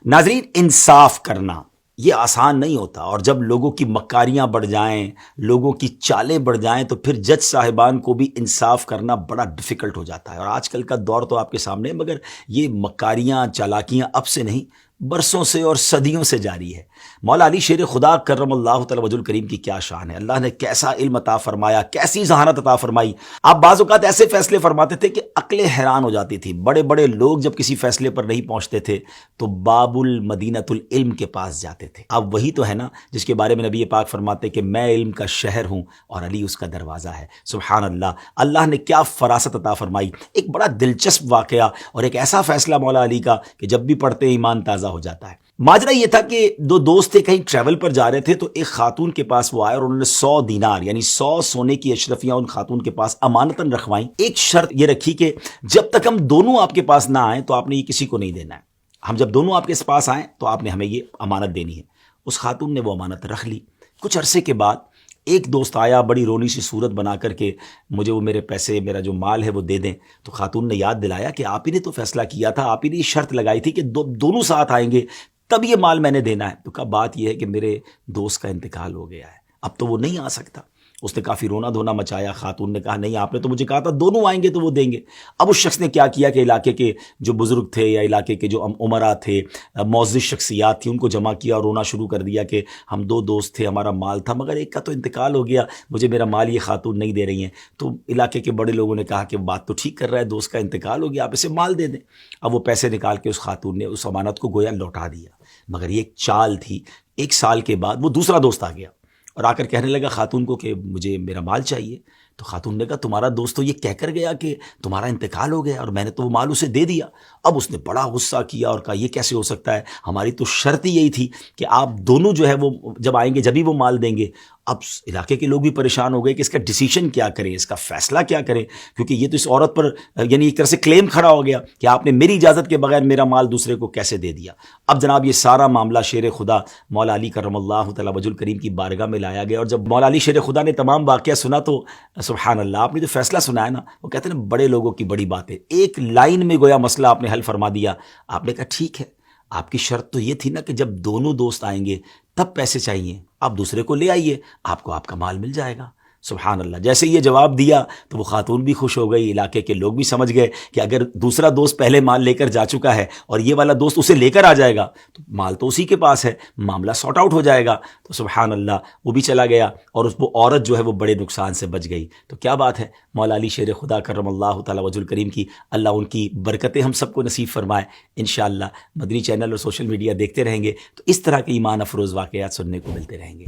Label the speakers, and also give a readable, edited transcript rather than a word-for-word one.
Speaker 1: ناظرین، انصاف کرنا یہ آسان نہیں ہوتا، اور جب لوگوں کی مکاریاں بڑھ جائیں، لوگوں کی چالیں بڑھ جائیں، تو پھر جج صاحبان کو بھی انصاف کرنا بڑا ڈیفیکلٹ ہو جاتا ہے۔ اور آج کل کا دور تو آپ کے سامنے ہے، مگر یہ مکاریاں چالاکیاں اب سے نہیں، برسوں سے اور صدیوں سے جاری ہے۔ مولا علی شیر خدا کرم اللہ تعالی وجہ الکریم کی کیا شان ہے، اللہ نے کیسا علم عطا فرمایا، کیسی ذہانت عطا فرمائی۔ آپ بعض اوقات ایسے فیصلے فرماتے تھے کہ عقلیں حیران ہو جاتی تھی۔ بڑے بڑے لوگ جب کسی فیصلے پر نہیں پہنچتے تھے تو باب المدینۃ العلم کے پاس جاتے تھے۔ اب وہی تو ہے نا جس کے بارے میں نبی پاک فرماتے کہ میں علم کا شہر ہوں اور علی اس کا دروازہ ہے۔ سبحان اللہ، اللہ نے کیا فراست عطا فرمائی۔ ایک بڑا دلچسپ واقعہ اور ایک ایسا فیصلہ مولا علی کا کہ جب بھی پڑھتے ایمان تازہ ہو جاتا ہے۔ ماجرا یہ تھا کہ دو دوست تھے، کہیں ٹریول پر جا رہے تھے، تو ایک خاتون کے پاس وہ آئے اور انہوں نے 100 دینار یعنی 100 سونے کی اشرفیاں ان خاتون کے پاس امانتاً رکھوائیں۔ ایک شرط یہ رکھی کہ جب تک ہم دونوں آپ کے پاس نہ آئیں تو آپ نے یہ کسی کو نہیں دینا ہے، ہم جب دونوں آپ کے پاس آئیں تو آپ نے ہمیں یہ امانت دینی ہے۔ اس خاتون نے وہ امانت رکھ لی۔ کچھ عرصے کے بعد ایک دوست آیا بڑی رونی سی صورت بنا کر کے، مجھے وہ میرے پیسے، میرا جو مال ہے وہ دے دیں۔ تو خاتون نے یاد دلایا کہ آپ ہی نے تو فیصلہ کیا تھا، آپ ہی نے یہ شرط لگائی تھی کہ دونوں ساتھ آئیں گے تب یہ مال میں نے دینا ہے۔ تو کہا بات یہ ہے کہ میرے دوست کا انتقال ہو گیا ہے، اب تو وہ نہیں آ سکتا۔ اس نے کافی رونا دھونا مچایا۔ خاتون نے کہا نہیں، آپ نے تو مجھے کہا تھا دونوں آئیں گے تو وہ دیں گے۔ اب اس شخص نے کیا کیا کہ علاقے کے جو بزرگ تھے یا علاقے کے جو امراء تھے، معزز شخصیات تھیں، ان کو جمع کیا اور رونا شروع کر دیا کہ ہم دو دوست تھے، ہمارا مال تھا، مگر ایک کا تو انتقال ہو گیا، مجھے میرا مال یہ خاتون نہیں دے رہی ہیں۔ تو علاقے کے بڑے لوگوں نے کہا کہ بات تو ٹھیک کر رہا ہے، دوست کا انتقال ہو گیا، آپ اسے مال دے دیں۔ اب وہ پیسے نکال کے اس خاتون نے اس امانت کو گویا لوٹا دیا، مگر یہ ایک چال تھی۔ 1 سال کے بعد وہ دوسرا دوست آ گیا اور آ کر کہنے لگا خاتون کو کہ مجھے میرا مال چاہیے۔ تو خاتون نے کہا تمہارا دوست تو یہ کہہ کر گیا کہ تمہارا انتقال ہو گیا اور میں نے تو وہ مال اسے دے دیا۔ اب اس نے بڑا غصہ کیا اور کہا یہ کیسے ہو سکتا ہے، ہماری تو شرط ہی یہی تھی کہ آپ دونوں جو ہے وہ جب آئیں گے جبھی وہ مال دیں گے۔ اب علاقے کے لوگ بھی پریشان ہو گئے کہ اس کا ڈیسیشن کیا کریں، اس کا فیصلہ کیا کریں، کیونکہ یہ تو اس عورت پر یعنی ایک طرح سے کلیم کھڑا ہو گیا کہ آپ نے میری اجازت کے بغیر میرا مال دوسرے کو کیسے دے دیا۔ اب جناب یہ سارا معاملہ شیر خدا مولا علی کرم اللہ تعالی وجہ الکریم کی بارگاہ میں لایا گیا، اور جب مولا علی شیر خدا نے تمام واقعہ سنا تو سبحان اللہ، آپ نے جو فیصلہ سنا ہے نا، وہ کہتے ہیں نا بڑے لوگوں کی بڑی بات ہے، ایک لائن میں گویا مسئلہ آپ نے حل فرما دیا۔ آپ نے کہا ٹھیک ہے، آپ کی شرط تو یہ تھی نا کہ جب دونوں دوست آئیں گے تب پیسے چاہیے، آپ دوسرے کو لے آئیے، آپ کو آپ کا مال مل جائے گا۔ سبحان اللہ، جیسے یہ جواب دیا تو وہ خاتون بھی خوش ہو گئی، علاقے کے لوگ بھی سمجھ گئے کہ اگر دوسرا دوست پہلے مال لے کر جا چکا ہے اور یہ والا دوست اسے لے کر آ جائے گا تو مال تو اسی کے پاس ہے، معاملہ سارٹ آؤٹ ہو جائے گا۔ تو سبحان اللہ، وہ بھی چلا گیا اور وہ عورت جو ہے وہ بڑے نقصان سے بچ گئی۔ تو کیا بات ہے، مولا علی شیر خدا کرم اللہ تعالی وجہ الکریم کی اللہ ان کی برکتیں ہم سب کو نصیب فرمائے۔ انشاءاللہ مدنی چینل اور سوشل میڈیا دیکھتے رہیں گے تو اس طرح کے ایمان افروز واقعات سننے کو ملتے رہیں گے۔